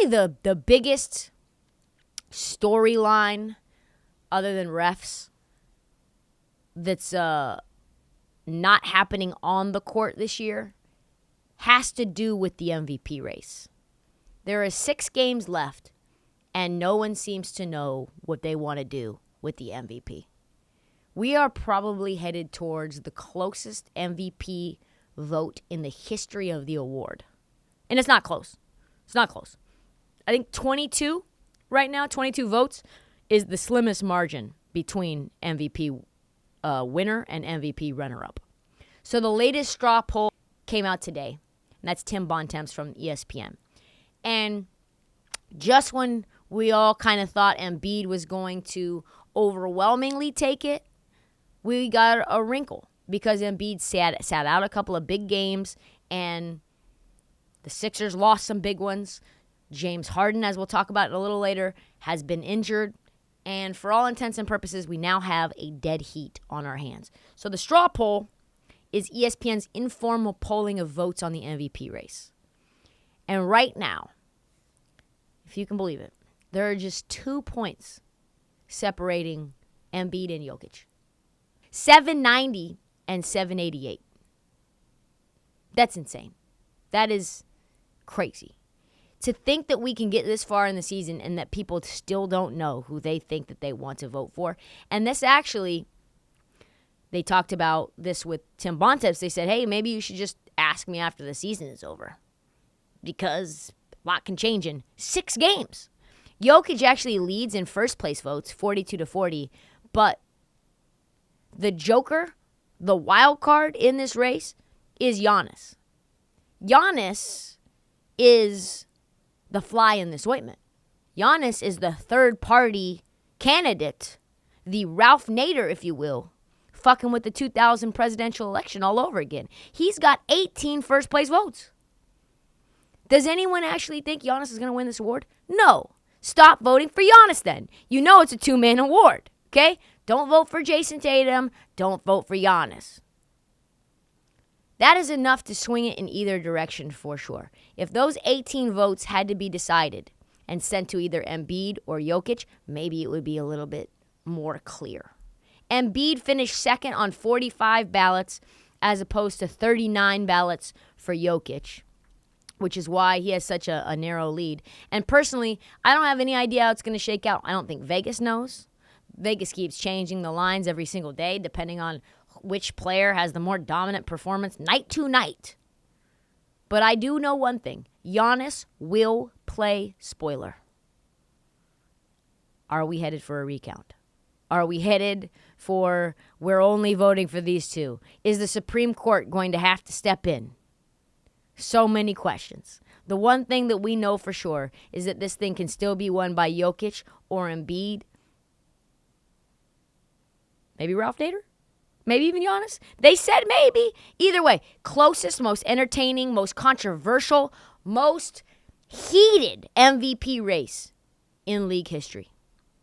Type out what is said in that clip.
Probably the biggest storyline other than refs that's not happening on the court this year has to do with the MVP race. There are 6 games left, and no one seems to know what they want to do with the MVP. We are probably headed towards the closest MVP vote in the history of the award. And it's not close. It's not close. I think 22 right now, 22 votes is the slimmest margin between MVP winner and MVP runner-up. So the latest straw poll came out today, and that's Tim Bontemps from ESPN. And just when we all kind of thought Embiid was going to overwhelmingly take it, we got a wrinkle because Embiid sat out a couple of big games, and the Sixers lost some big ones. James Harden, as we'll talk about a little later, has been injured. And for all intents and purposes, we now have a dead heat on our hands. So the straw poll is ESPN's informal polling of votes on the MVP race. And right now, if you can believe it, there are just 2 points separating Embiid and Jokic. 790 and 788. That's insane. That is crazy. To think that we can get this far in the season and that people still don't know who they think that they want to vote for. And this actually, they talked about this with Tim Bontemps. They said, hey, maybe you should just ask me after the season is over because a lot can change in 6 games. Jokic actually leads in first place votes, 42-40, but the joker, the wild card in this race is Giannis. Giannis is the fly in this ointment. Giannis is the third-party candidate, the Ralph Nader, if you will, fucking with the 2000 presidential election all over again. He's got 18 first-place votes. Does anyone actually think Giannis is going to win this award? No. Stop voting for Giannis then. You know it's a 2-man award, okay? Don't vote for Jason Tatum. Don't vote for Giannis. That is enough to swing it in either direction for sure. If those 18 votes had to be decided and sent to either Embiid or Jokic, maybe it would be a little bit more clear. Embiid finished second on 45 ballots as opposed to 39 ballots for Jokic, which is why he has such a narrow lead. And personally, I don't have any idea how it's going to shake out. I don't think Vegas knows. Vegas keeps changing the lines every single day depending on which player has the more dominant performance night to night. But I do know one thing. Giannis will play spoiler. Are we headed for a recount? Are we headed for we're only voting for these 2? Is the Supreme Court going to have to step in? So many questions. The one thing that we know for sure is that this thing can still be won by Jokic or Embiid. Maybe Ralph Nader? Maybe even Giannis? They said maybe. Either way, closest, most entertaining, most controversial, most heated MVP race in league history.